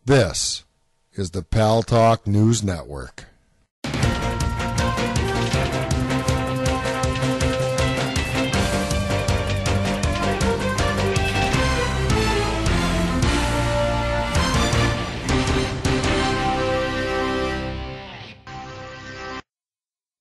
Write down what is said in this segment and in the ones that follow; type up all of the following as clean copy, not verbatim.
This is the Pal Talk News Network.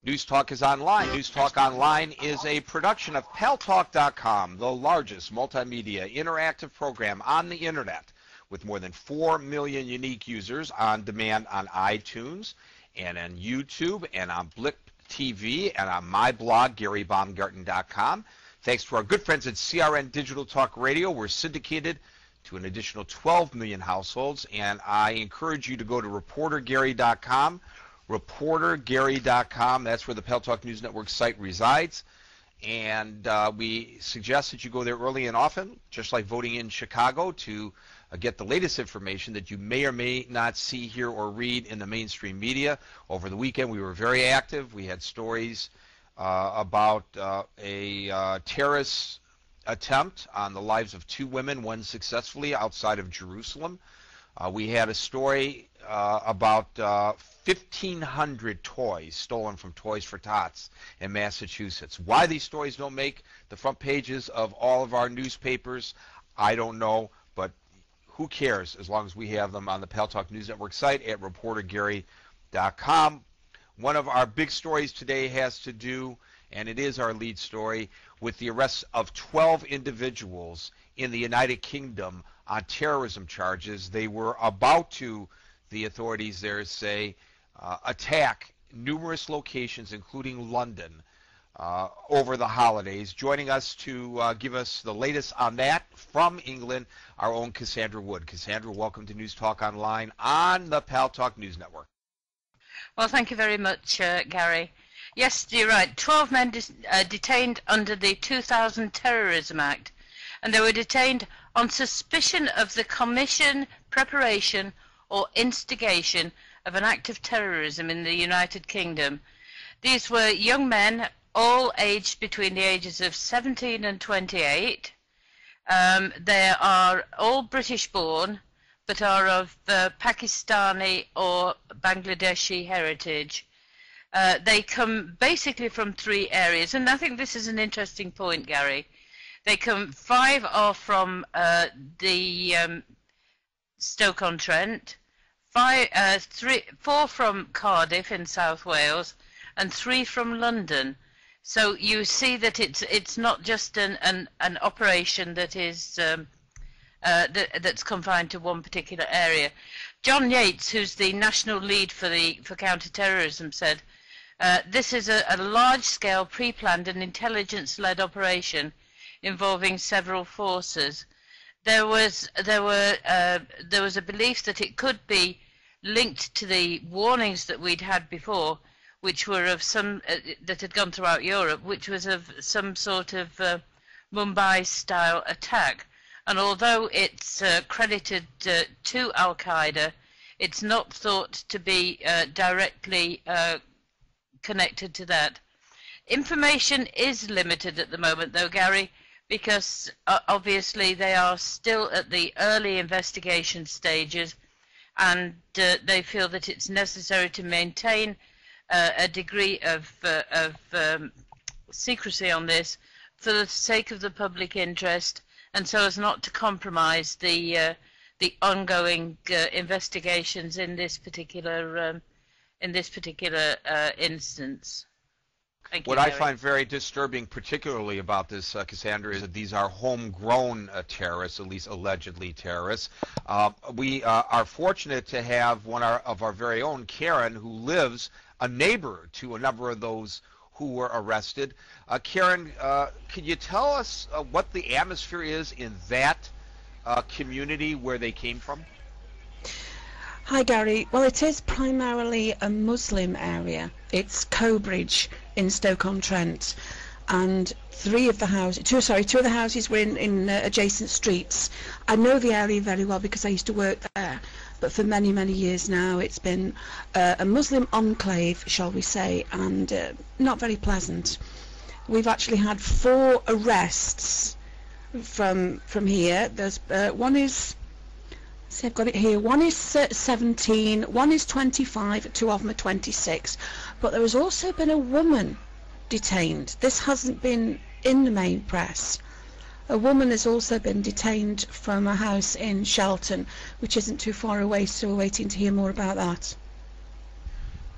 News Talk is online. News Talk Online is a production of paltalk.com, the largest multimedia interactive program on the internet, with more than 4 million unique users on demand on iTunes and on YouTube and on Blip TV and on my blog, GaryBaumgarten.com. Thanks to our good friends at CRN Digital Talk Radio, we're syndicated to an additional 12 million households, and I encourage you to go to reportergary.com. reportergary.com. That's where the Pal Talk News Network site resides, and we suggest that you go there early and often, just like voting in Chicago, to get the latest information that you may or may not see, hear, or read in the mainstream media. Over the weekend, we were very active. We had stories about a terrorist attempt on the lives of 2 women, one successfully, outside of Jerusalem. We had a story about 1,500 toys stolen from Toys for Tots in Massachusetts. Why these stories don't make the front pages of all of our newspapers, I don't know, but who cares as long as we have them on the Pal Talk News Network site at reportergary.com. One of our big stories today has to do, and it is our lead story, with the arrest of 12 individuals in the United Kingdom on terrorism charges. They were about to, the authorities there say, attack numerous locations, including London, over the holidays. Joining us to give us the latest on that from England, our own Cassandra Wood. Cassandra, welcome to News Talk Online on the Pal Talk News Network. Well, thank you very much, Gary. Yes, you're right. 12 men detained under the 2000 Terrorism Act, and they were detained on suspicion of the commission, preparation, or instigation of an act of terrorism in the United Kingdom. These were young men, all aged between the ages of 17 and 28. They are all British born, but are of Pakistani or Bangladeshi heritage. They come basically from 3 areas, and I think this is an interesting point, Gary. They come, 5 are from the Stoke-on-Trent, 4 from Cardiff in South Wales, and 3 from London. So you see that it's not just an operation that is that's confined to one particular area. John Yates, who's the national lead for counter-terrorism, said this is a large-scale, pre-planned and intelligence-led operation involving several forces. There was a belief that it could be linked to the warnings that we'd had before, which were of some that had gone throughout Europe, which was of some sort of Mumbai-style attack. And although it's credited to Al Qaeda, it's not thought to be directly connected to that. Information is limited at the moment, though, Gary, because obviously they are still at the early investigation stages, and they feel that it's necessary to maintain a degree of secrecy on this for the sake of the public interest, and so as not to compromise the ongoing investigations in this particular instance. What I find very disturbing, particularly about this, Cassandra, is that these are homegrown terrorists, at least allegedly terrorists. We are fortunate to have one of our very own, Karen, who lives a neighbor to a number of those who were arrested. Karen, could you tell us what the atmosphere is in that community where they came from? Hi Gary, well it is primarily a Muslim area. It's Cobridge in Stoke-on-Trent, and two of the houses were in adjacent streets. I know the area very well because I used to work there, but for many, many years now it's been a Muslim enclave, shall we say, and not very pleasant. We've actually had 4 arrests from here. There's one is So I've got it here. One is 17, one is 25, two of them are 26. But there has also been a woman detained. This hasn't been in the main press. A woman has also been detained from a house in Shelton, which isn't too far away, so we're waiting to hear more about that.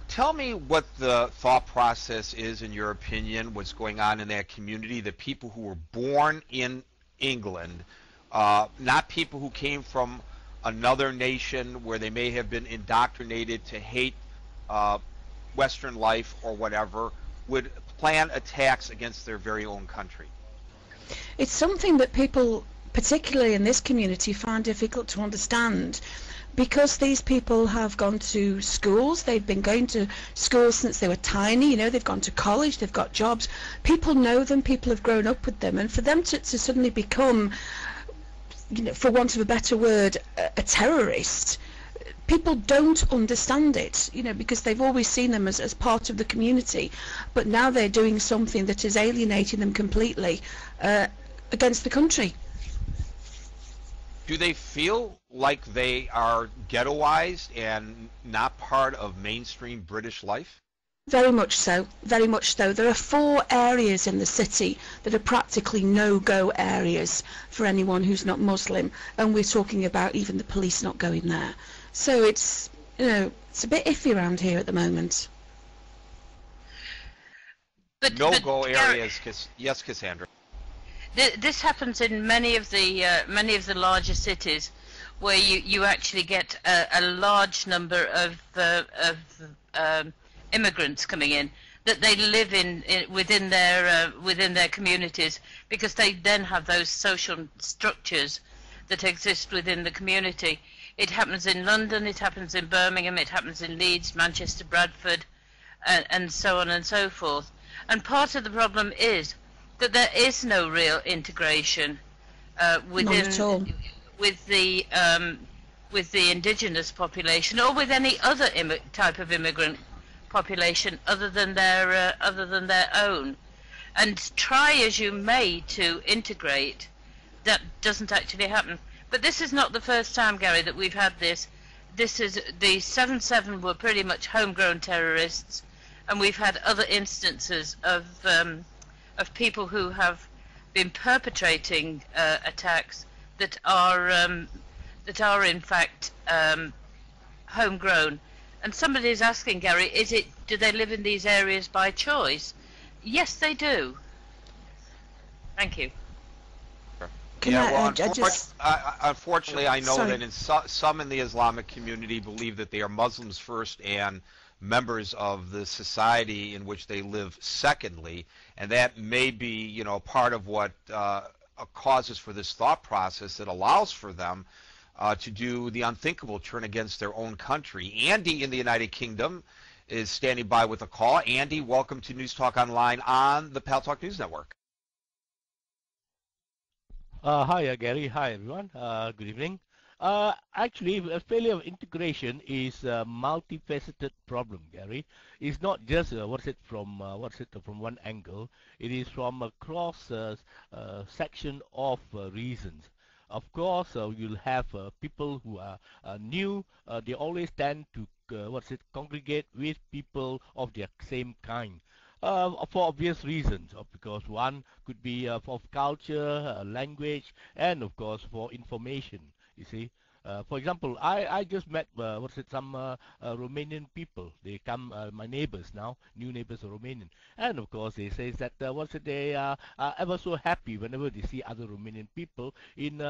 Tell me what the thought process is, in your opinion, what's going on in that community, the people who were born in England, not people who came from another nation where they may have been indoctrinated to hate Western life or whatever, would plan attacks against their very own country. It's something that people, particularly in this community, find difficult to understand, because these people have gone to schools. They've been going to school since they were tiny. You know, they've gone to college, they've got jobs. People know them, people have grown up with them, and for them to suddenly become, you know, for want of a better word, a terrorist, people don't understand it, you know, because they've always seen them as part of the community, but now they're doing something that is alienating them completely against the country. Do they feel like they are ghettoized and not part of mainstream British life? Very much so, very much so. There are 4 areas in the city that are practically no-go areas for anyone who's not Muslim, and we're talking about even the police not going there. So it's, you know, it's a bit iffy around here at the moment. No-go areas, yes, Cassandra. This happens in many of the larger cities, where you actually get a large number of immigrants coming in, that they live within their communities, because they then have those social structures that exist within the community. It happens in London, it happens in Birmingham, it happens in Leeds, Manchester, Bradford, and so on and so forth. And part of the problem is that there is no real integration with the indigenous population, or with any other type of immigrant population other than their own. And try as you may to integrate, that doesn't actually happen. But this is not the first time, Gary, that we've had this. This is the 7/7 were pretty much homegrown terrorists, and we've had other instances of people who have been perpetrating attacks that are in fact homegrown. And somebody is asking, Gary, do they live in these areas by choice? Yes, they do. Thank you. Unfortunately, I know that some in the Islamic community believe that they are Muslims first and members of the society in which they live secondly, and that may be, you know, part of what causes for this thought process that allows for them to do the unthinkable, turn against their own country. Andy in the United Kingdom is standing by with a call. Andy, welcome to News Talk Online on the Pal Talk News Network. Hi, Gary. Hi, everyone. Good evening. Actually, a failure of integration is a multifaceted problem, Gary. It's not just from one angle. It is from a cross section of reasons. Of course, you'll have people who are new. They always tend to congregate with people of their same kind. For obvious reasons, because one could be of culture, language, and of course for information. You see, for example, I just met some Romanian people. They come, my neighbors now, new neighbors are Romanian, and of course they say that they are ever so happy whenever they see other Romanian people in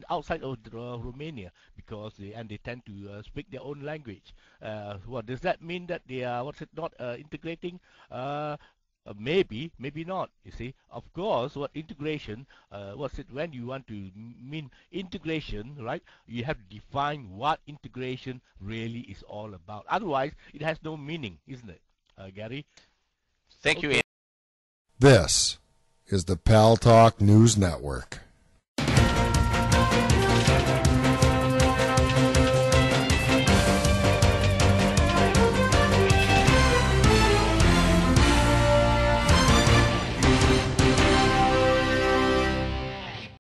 outside of Romania, because they tend to speak their own language. What does that mean, that they are not integrating? Maybe, maybe not. You see, of course, what integration? When you want to mean integration, right? You have to define what integration really is all about. Otherwise, it has no meaning, isn't it, Gary? Thank you, Andy. This is the Pal Talk News Network.